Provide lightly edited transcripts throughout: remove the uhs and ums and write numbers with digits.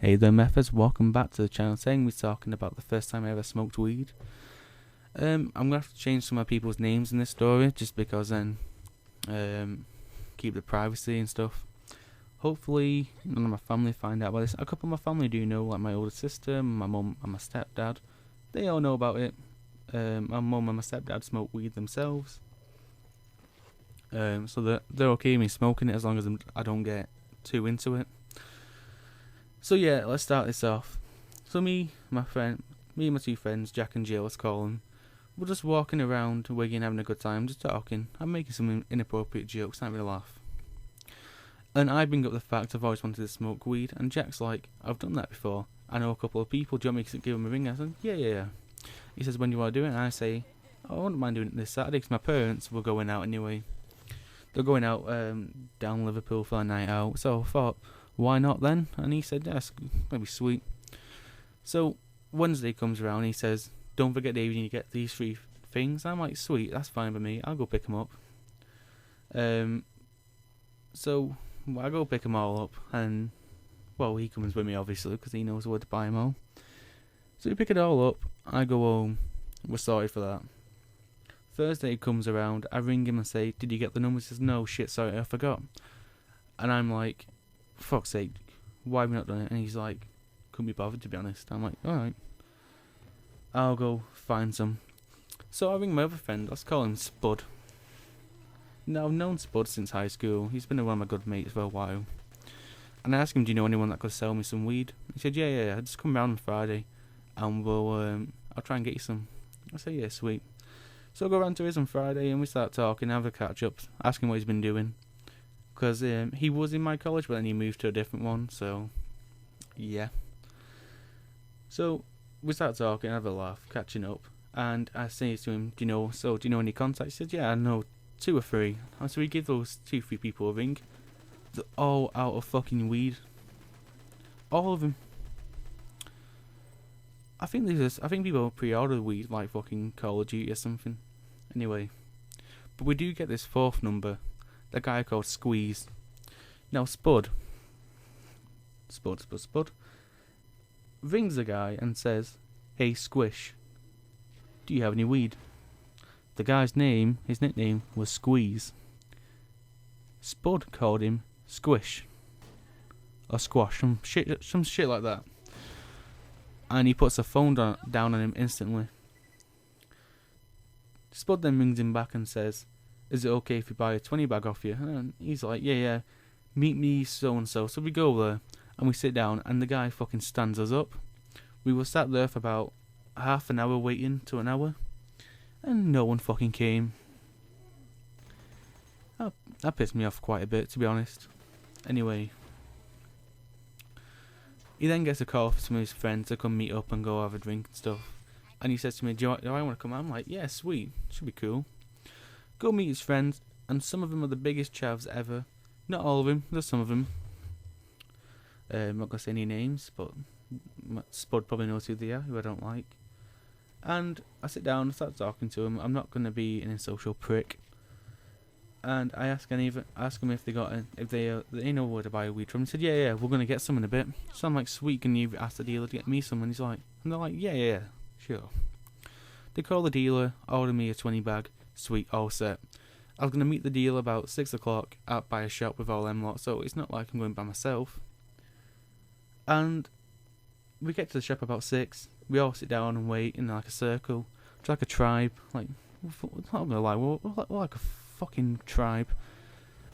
Hey there, Methers. Welcome back to the channel. Today we're talking about the first time I ever smoked weed. I'm gonna have to change some of people's names in this story just because then keep the privacy and stuff. Hopefully none of my family find out about this. A couple of my family do know, like my older sister, my mum and my stepdad. They all know about it. My mum and my stepdad smoke weed themselves. So they're okay with me smoking it as long as I don't get too into it. So yeah, let's start this off. So me and my two friends, Jack and Jill, let's call them, we're just walking around, wigging, having a good time, just talking. I'm making some inappropriate jokes, having a laugh. And I bring up the fact I've always wanted to smoke weed, and Jack's like, I've done that before. I know a couple of people, do you want me to give them a ring? I said, yeah. He says, when do you want to do it? And I say, I wouldn't mind doing it this Saturday, because my parents were going out anyway. They're going out down Liverpool for a night out, so I thought, why not then? And he said, yes, that'd be sweet. So Wednesday comes around, he says, don't forget, David, you get these three things. I'm like, sweet, that's fine by me, I'll go pick them up. So I go pick them all up, and well, he comes with me obviously because he knows where to buy them all. So we pick it all up, I go home, we're sorry for that. Thursday comes around, I ring him and say, did you get the number? He says, no, shit, sorry, I forgot. And I'm like, fuck's sake, why have we not done it? And he's like, couldn't be bothered, to be honest. I'm like, alright, I'll go find some. So I ring my other friend, let's call him Spud. Now, I've known Spud since high school, he's been one of my good mates for a while. And I asked him, do you know anyone that could sell me some weed? He said, yeah, just come round on Friday and I'll try and get you some. I said, yeah, sweet. So I go round to his on Friday and we start talking, have a catch up, ask him what he's been doing. Because he was in my college, but then he moved to a different one, so yeah. So we start talking, have a laugh, catching up, and I say to him, do you know any contacts? He said, yeah, I know 2 or 3. And so we give those 2-3 people a ring. They're all out of fucking weed. All of them. I think people pre-order weed like fucking Call of Duty or something. Anyway, but we do get this 4th number. The guy called Squeeze. Now Spud rings the guy and says, hey Squish, do you have any weed? The guy's name, his nickname was Squeeze. Spud called him Squish or Squash, some shit like that. And he puts the phone down on him instantly. Spud then rings him back and says, is it okay if we buy a 20 bag off you? And he's like, yeah, meet me so and so. So we go there and we sit down and the guy fucking stands us up. We were sat there for about half an hour waiting to an hour and no one fucking came. That pissed me off quite a bit, to be honest. Anyway, he then gets a call from some of his friends to come meet up and go have a drink and stuff. And he says to me, do I want to come? I'm like, yeah, sweet, should be cool. Go meet his friends, and some of them are the biggest chavs ever. Not all of them, there's some of them. I'm not going to say any names, but Spud probably knows who they are, who I don't like. And I sit down and start talking to him. I'm not going to be an social prick. And I ask them if they know where to buy weed from. He said, yeah, we're going to get some in a bit. So I'm like, sweet, can you ask the dealer to get me some? And they're like, yeah, sure. They call the dealer, order me a 20 bag. Sweet, all set. I was going to meet the dealer about 6 o'clock out by a shop with all them lot, so it's not like I'm going by myself. And we get to the shop about 6. We all sit down and wait in like a circle. It's like a tribe. Like, I'm not going to lie, we're like a fucking tribe.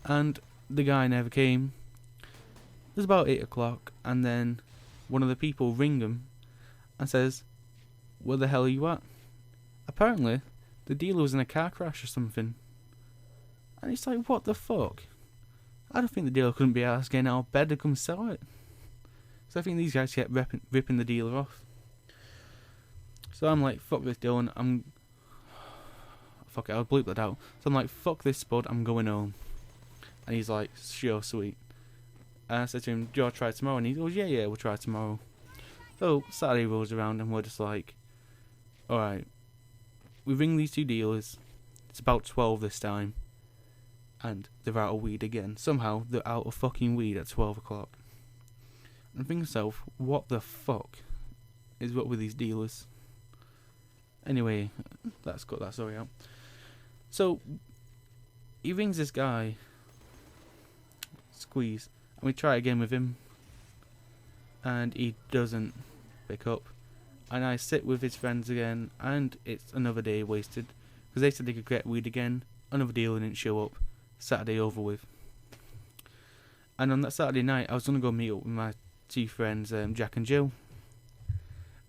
And the guy never came. It was about 8 o'clock, and then one of the people ring him and says, where the hell are you at? Apparently, the dealer was in a car crash or something. And it's like, what the fuck? I don't think the dealer couldn't be asked getting out of bed to come sell it. So I think these guys kept ripping the dealer off. So I'm like, fuck this Dylan, fuck it, I'll bleep that out. So I'm like, fuck this Spud, I'm going home. And he's like, sure, sweet. And I said to him, do you want to try tomorrow? And he goes, yeah, we'll try tomorrow. So Saturday rolls around and we're just like, alright. We ring these 2 dealers. It's about 12 this time. And they're out of weed again. Somehow, they're out of fucking weed at 12 o'clock. and think to myself, what the fuck is what with these dealers? Anyway, let's cut that story out. So he rings this guy, Squeeze, and we try again with him, and he doesn't pick up. And I sit with his friends again, and it's another day wasted, because they said they could get weed again. Another dealer didn't show up. Saturday over with. And on that Saturday night, I was going to go meet up with my two friends, Jack and Jill.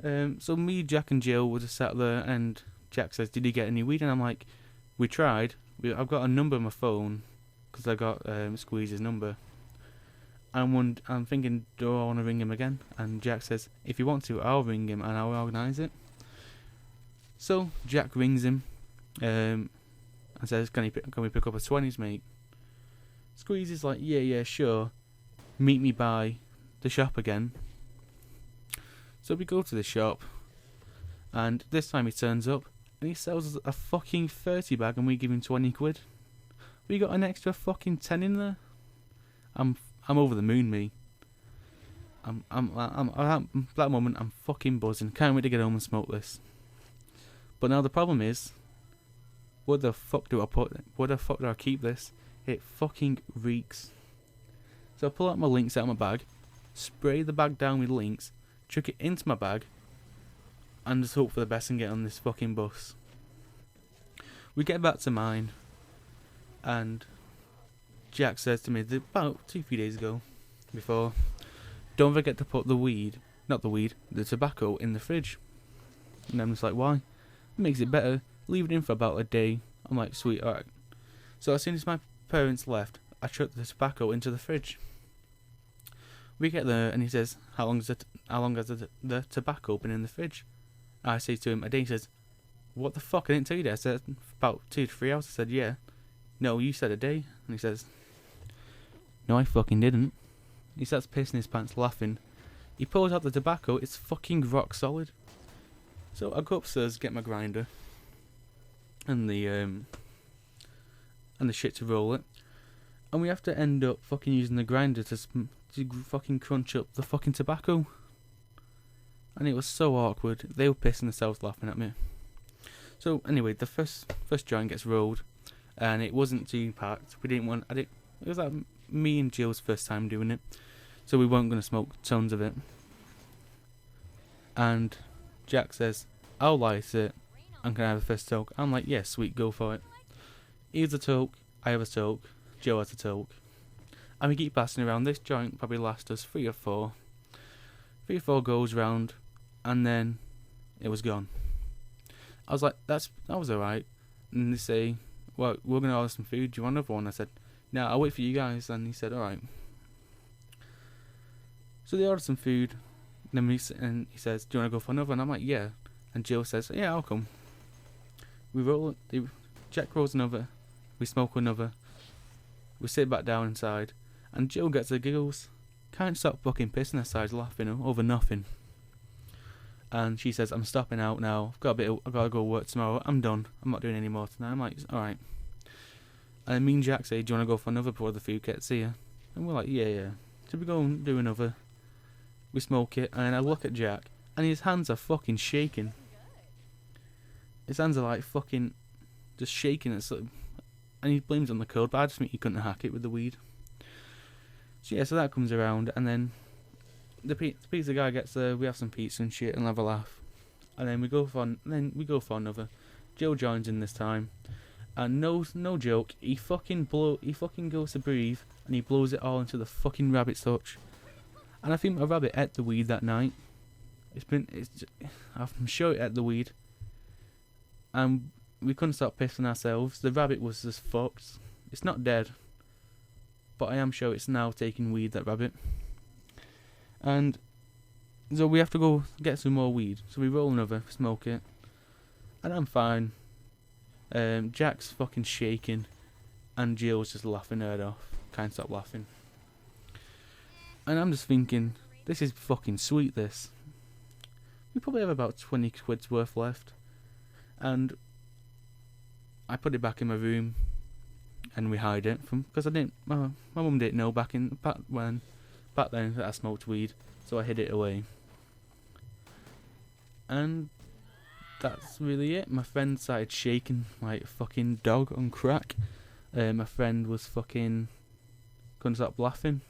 So me, Jack and Jill were just sat there, and Jack says, did you get any weed? And I'm like, we tried. I've got a number on my phone, because I got Squeeze's number. And I'm thinking, do I want to ring him again? And Jack says, if you want to, I'll ring him and I'll organise it. So Jack rings him and says, can we pick up a 20s, mate? Squeeze is like, yeah, sure. Meet me by the shop again. So we go to the shop, and this time he turns up and he sells us a fucking 30 bag, and we give him 20 quid. We got an extra fucking 10 in there. I'm over the moon, me. I'm at that moment I'm fucking buzzing. Can't wait to get home and smoke this. But now the problem is, where the fuck do I keep this? It fucking reeks. So I pull out my links out of my bag, spray the bag down with links, chuck it into my bag, and just hope for the best and get on this fucking bus. We get back to mine, and Jack says to me about 2-3 days ago, before, don't forget to put the tobacco in the fridge. And I'm just like, why? It makes it better. Leave it in for about a day. I'm like, sweet, alright. So as soon as my parents left, I chucked the tobacco into the fridge. We get there, and he says, how long has the tobacco been in the fridge? I say to him, a day. He says, what the fuck? I didn't tell you that. I said, about 2 to 3 hours. I said, yeah. No, you said a day. And he says, no, I fucking didn't. He starts pissing his pants laughing. He pulls out the tobacco. It's fucking rock solid. So I go upstairs, get my grinder and the shit to roll it, and we have to end up fucking using the grinder to fucking crunch up the fucking tobacco. And it was so awkward. They were pissing themselves laughing at me. So anyway, the first joint gets rolled, and it wasn't too packed. It was like me and Jill's first time doing it, so we weren't going to smoke tons of it. And Jack says, I'll light it, and can I have a first toke? I'm like, yeah, sweet, go for it. He has a toke, I have a toke, Joe has a toke, and we keep passing around. This joint probably lasts us 3 or 4. 3 or 4 goes round, and then it was gone. I was like, that was alright. And they say, well, we're going to order some food, do you want another one? I said, no, I'll wait for you guys. And he said, alright. So they ordered some food, and he says, do you want to go for another? And I'm like, yeah. And Jill says, yeah, I'll come. Jack rolls another, we smoke another, we sit back down inside, and Jill gets the giggles. Can't stop fucking pissing her sides laughing over nothing. And she says, I'm stopping out now, I've got to go work tomorrow, I'm done, I'm not doing any more tonight. I'm like, alright. And me and Jack say, do you want to go for another before the food gets here? And we're like, yeah. So we go and do another, we smoke it, and I look at Jack, and his hands are fucking shaking. His hands are like fucking just shaking, and he blames it on the cold, but I just think he couldn't hack it with the weed. So yeah, so that comes around, and then the pizza guy gets there, we have some pizza and shit and have a laugh. And then we go for another. Joe joins in this time. And no joke, he fucking goes to breathe, and he blows it all into the fucking rabbit's hutch. And I think my rabbit ate the weed that night. I'm sure it ate the weed. And we couldn't stop pissing ourselves. The rabbit was just fucked. It's not dead, but I am sure it's now taking weed, that rabbit. And so we have to go get some more weed. So we roll another, smoke it, and I'm fine. Jack's fucking shaking, and Jill's just laughing her head off. Can't stop laughing. And I'm just thinking, this is fucking sweet, this. We probably have about 20 quid's worth left. And I put it back in my room, and we hide it because my mum didn't know back then that I smoked weed. so I hid it away. And that's really it. My friend started shaking like a fucking dog on crack. My friend was fucking couldn't stop laughing,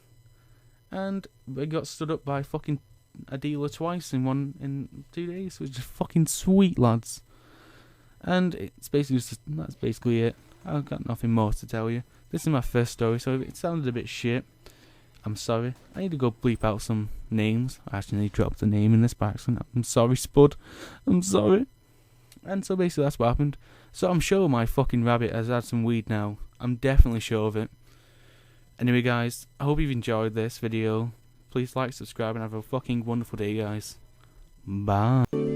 and we got stood up by fucking a dealer twice in 2 days. It was just fucking sweet, lads. And it's basically that's basically it. I've got nothing more to tell you. This is my first story, so if it sounded a bit shit, I'm sorry. I need to go bleep out some names. I actually dropped a name in this by accident. I'm sorry, Spud. I'm sorry. And so basically that's what happened. So I'm sure my fucking rabbit has had some weed now. I'm definitely sure of it. Anyway guys, I hope you've enjoyed this video. Please like, subscribe, and have a fucking wonderful day, guys. Bye.